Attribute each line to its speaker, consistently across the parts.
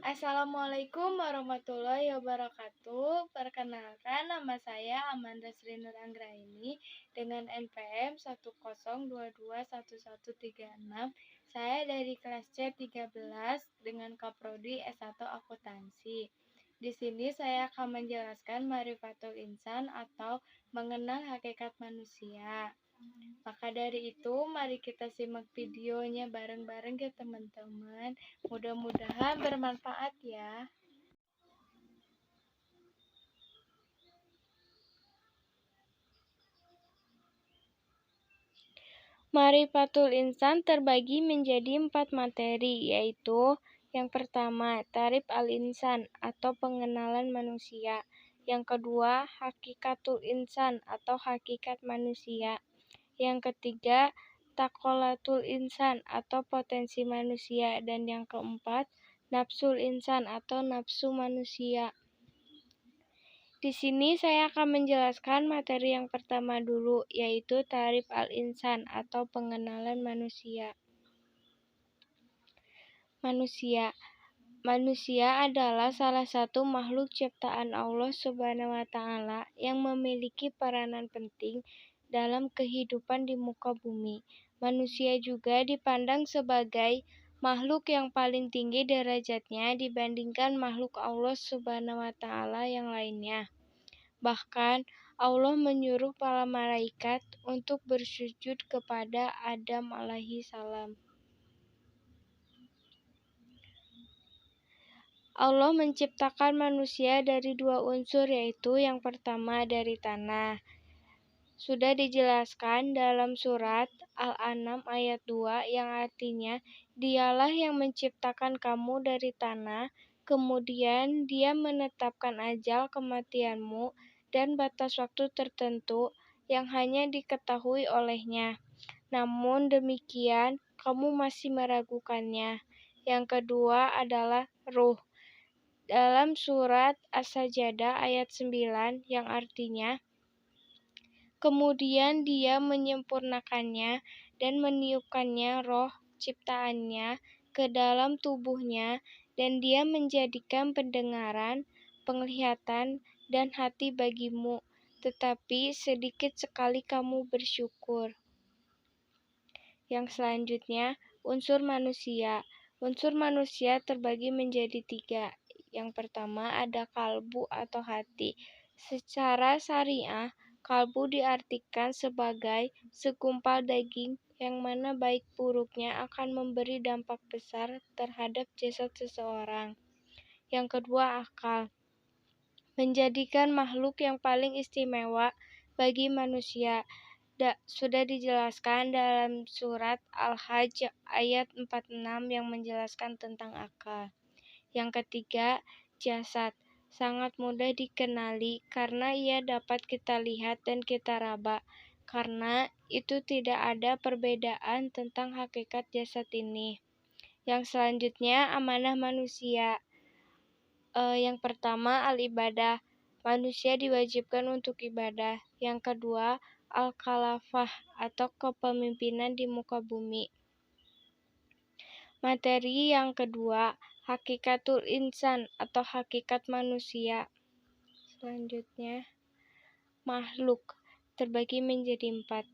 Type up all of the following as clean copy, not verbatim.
Speaker 1: Assalamualaikum warahmatullahi wabarakatuh. Perkenalkan, nama saya Amanda Sri Nur Anggraini dengan NPM 102211136. Saya dari kelas C13 dengan Kaprodi S1 Akuntansi. Di sini saya akan menjelaskan Ma'rifatul Insan atau mengenal hakikat manusia. Maka dari itu, mari kita simak videonya bareng-bareng ya teman-teman. Mudah-mudahan bermanfaat ya. Ma'rifatul Insan terbagi menjadi 4 materi, yaitu yang pertama, Ta'rif al-Insan atau pengenalan manusia. Yang kedua, Hakikatul Insan atau hakikat manusia. Yang ketiga, Taqolatul Insan atau potensi manusia. Dan yang keempat, Nafsul Insan atau nafsu manusia. Di sini saya akan menjelaskan materi yang pertama dulu, yaitu Ta'rif al-Insan atau pengenalan manusia. Manusia adalah salah satu makhluk ciptaan Allah Subhanahu wa Ta'ala yang memiliki peranan penting dalam kehidupan di muka bumi. Manusia juga dipandang sebagai makhluk yang paling tinggi derajatnya dibandingkan makhluk Allah Subhanahu wa Ta'ala yang lainnya. Bahkan Allah menyuruh para malaikat untuk bersujud kepada Adam alaihi salam. Allah menciptakan manusia dari 2 unsur, yaitu yang pertama dari tanah. Sudah dijelaskan dalam surat Al-An'am ayat 2 yang artinya, Dialah yang menciptakan kamu dari tanah, kemudian Dia menetapkan ajal kematianmu dan batas waktu tertentu yang hanya diketahui olehnya. Namun demikian, kamu masih meragukannya. Yang kedua adalah ruh. Dalam surat As-Sajdah ayat 9 yang artinya, kemudian Dia menyempurnakannya dan meniupkannya roh ciptaannya ke dalam tubuhnya, dan Dia menjadikan pendengaran, penglihatan, dan hati bagimu, tetapi sedikit sekali kamu bersyukur. Yang selanjutnya, unsur manusia. Unsur manusia terbagi menjadi 3. Yang pertama ada kalbu atau hati. Secara syariah, kalbu diartikan sebagai segumpal daging yang mana baik buruknya akan memberi dampak besar terhadap jasad seseorang. Yang kedua, akal. Menjadikan makhluk yang paling istimewa bagi manusia. Sudah dijelaskan dalam surat Al-Hajj ayat 46 yang menjelaskan tentang akal. Yang ketiga, jasad. Sangat mudah dikenali karena ia dapat kita lihat dan kita raba. Karena itu tidak ada perbedaan tentang hakikat jasad ini. Yang selanjutnya, amanah manusia. Yang pertama, al-ibadah. Manusia diwajibkan untuk ibadah. Yang kedua, al-khalafah atau kepemimpinan di muka bumi. Materi yang kedua, hakikatul insan atau hakikat manusia. Selanjutnya, makhluk terbagi menjadi 4.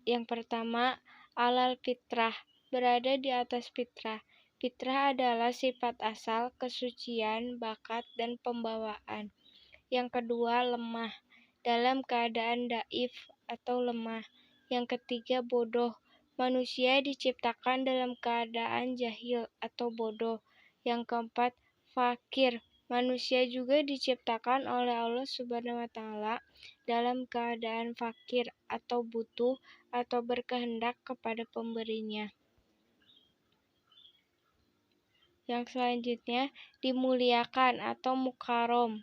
Speaker 1: Yang pertama, alal fitrah, berada di atas fitrah. Fitrah adalah sifat asal, kesucian, bakat, dan pembawaan. Yang kedua, lemah, dalam keadaan dhaif atau lemah. Yang ketiga, bodoh. Manusia diciptakan dalam keadaan jahil atau bodoh. Yang keempat, fakir. Manusia juga diciptakan oleh Allah Subhanahu wa Ta'ala dalam keadaan fakir atau butuh atau berkehendak kepada pemberinya. Yang selanjutnya, dimuliakan atau mukarrom.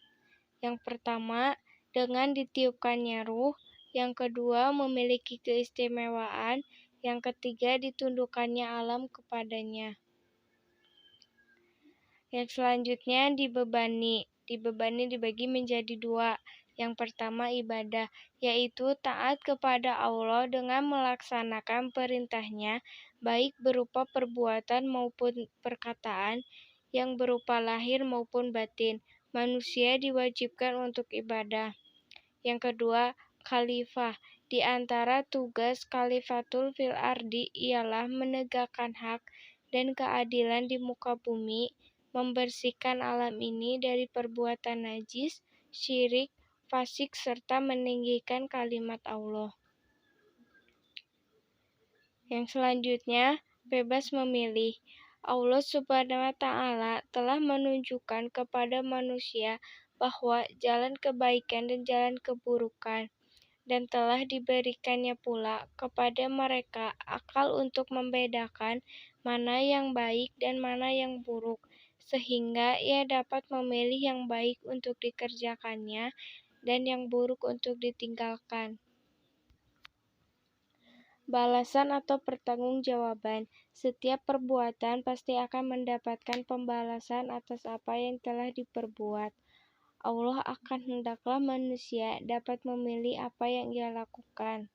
Speaker 1: Yang pertama, dengan ditiupkannya ruh. Yang kedua, memiliki keistimewaan. Yang ketiga, ditundukkannya alam kepadanya. Yang selanjutnya, dibebani. Dibebani dibagi menjadi 2. Yang pertama, ibadah, yaitu taat kepada Allah dengan melaksanakan perintahnya, baik berupa perbuatan maupun perkataan. yang berupa lahir maupun batin. Manusia diwajibkan untuk ibadah. Yang kedua, khalifah. Di antara tugas khalifatul fil ardi ialah menegakkan hak dan keadilan di muka bumi, membersihkan alam ini dari perbuatan najis, syirik, fasik, serta meninggikan kalimat Allah. Yang selanjutnya, bebas memilih. Allah Subhanahu wa Ta'ala telah menunjukkan kepada manusia bahwa jalan kebaikan dan jalan keburukan, dan telah diberikannya pula kepada mereka akal untuk membedakan mana yang baik dan mana yang buruk, sehingga ia dapat memilih yang baik untuk dikerjakannya dan yang buruk untuk ditinggalkan. Balasan atau pertanggungjawaban. Setiap perbuatan pasti akan mendapatkan pembalasan atas apa yang telah diperbuat. Allah akan hendaklah manusia dapat memilih apa yang ia lakukan.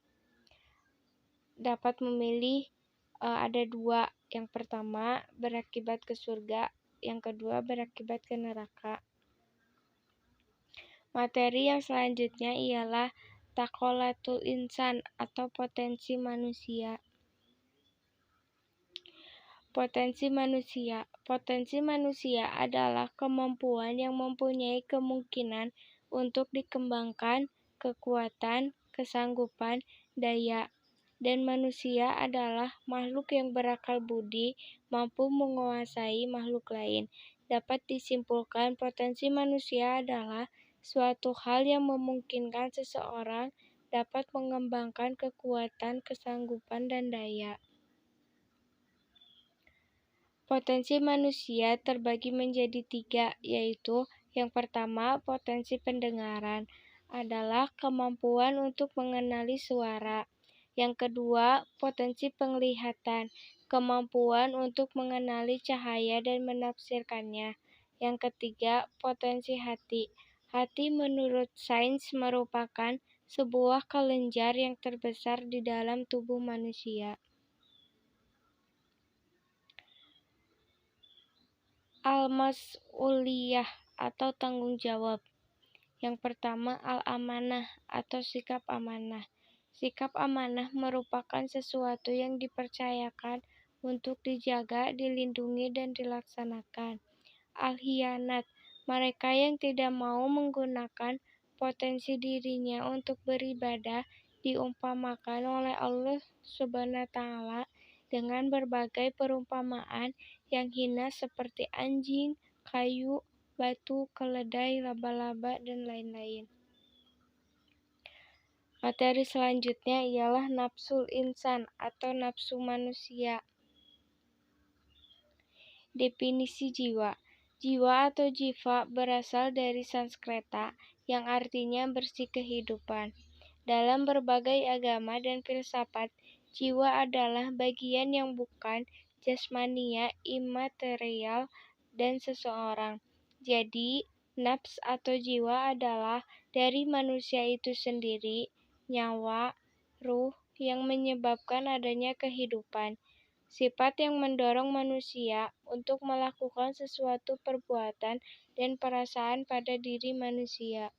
Speaker 1: Dapat memilih ada dua. Yang pertama berakibat ke surga, yang kedua berakibat ke neraka. Materi yang selanjutnya ialah takolatul insan atau potensi manusia. Potensi manusia. Potensi manusia adalah kemampuan yang mempunyai kemungkinan untuk dikembangkan, kekuatan, kesanggupan, daya. Dan manusia adalah makhluk yang berakal budi, mampu menguasai makhluk lain. Dapat disimpulkan, potensi manusia adalah suatu hal yang memungkinkan seseorang dapat mengembangkan kekuatan, kesanggupan, dan daya. Potensi manusia terbagi menjadi tiga, yaitu yang pertama, potensi pendengaran adalah kemampuan untuk mengenali suara. Yang kedua, potensi penglihatan, kemampuan untuk mengenali cahaya dan menafsirkannya. Yang ketiga, potensi hati. Hati menurut sains merupakan sebuah kelenjar yang terbesar di dalam tubuh manusia. Al-mas'uliyah atau tanggung jawab. Yang pertama, al-amanah atau sikap amanah. Sikap amanah merupakan sesuatu yang dipercayakan untuk dijaga, dilindungi, dan dilaksanakan. Al-hiyanat, mereka yang tidak mau menggunakan potensi dirinya untuk beribadah diumpamakan oleh Allah Subhanahu wa Ta'ala dengan berbagai perumpamaan yang hina seperti anjing, kayu, batu, keledai, laba-laba, dan lain-lain. Materi selanjutnya ialah nafsul insan atau nafsu manusia. Definisi jiwa. Jiwa atau jiva berasal dari Sanskerta yang artinya bersih kehidupan. Dalam berbagai agama dan filsafat, jiwa adalah bagian yang bukan jasmania, imaterial, dan seseorang. Jadi, nafs atau jiwa adalah dari manusia itu sendiri, nyawa, ruh, yang menyebabkan adanya kehidupan. Sifat yang mendorong manusia untuk melakukan sesuatu perbuatan dan perasaan pada diri manusia.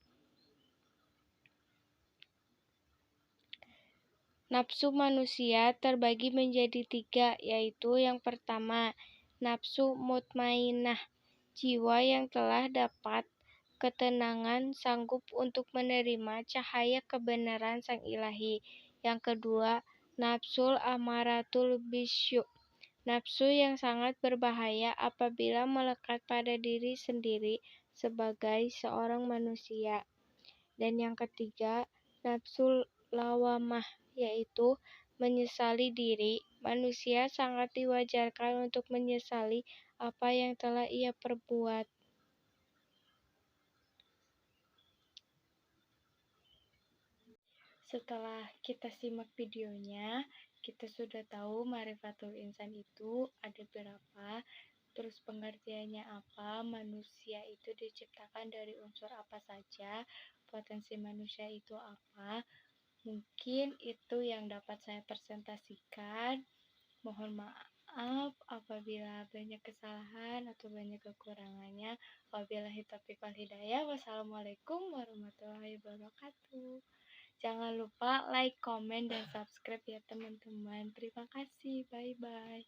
Speaker 1: Nafsu manusia terbagi menjadi tiga, yaitu yang pertama, nafsu mutmainnah, jiwa yang telah dapat ketenangan, sanggup untuk menerima cahaya kebenaran Sang Ilahi. Yang kedua, nafsul amaratul bisyu, nafsu yang sangat berbahaya apabila melekat pada diri sendiri sebagai seorang manusia. Dan yang ketiga, nafsul lawamah, yaitu menyesali diri. Manusia sangat diwajarkan untuk menyesali apa yang telah ia perbuat. Setelah kita simak videonya, kita sudah tahu Ma'rifatul Insan itu ada berapa, terus pengertiannya apa, manusia itu diciptakan dari unsur apa saja, potensi manusia itu apa. Mungkin itu yang dapat saya presentasikan. Mohon maaf.
Speaker 2: maaf apabila banyak kesalahan atau banyak kekurangannya. Wabillahi taufiq wal hidayah. Wassalamualaikum warahmatullahi wabarakatuh. Jangan lupa like, komen, dan subscribe ya teman-teman. Terima kasih. Bye-bye.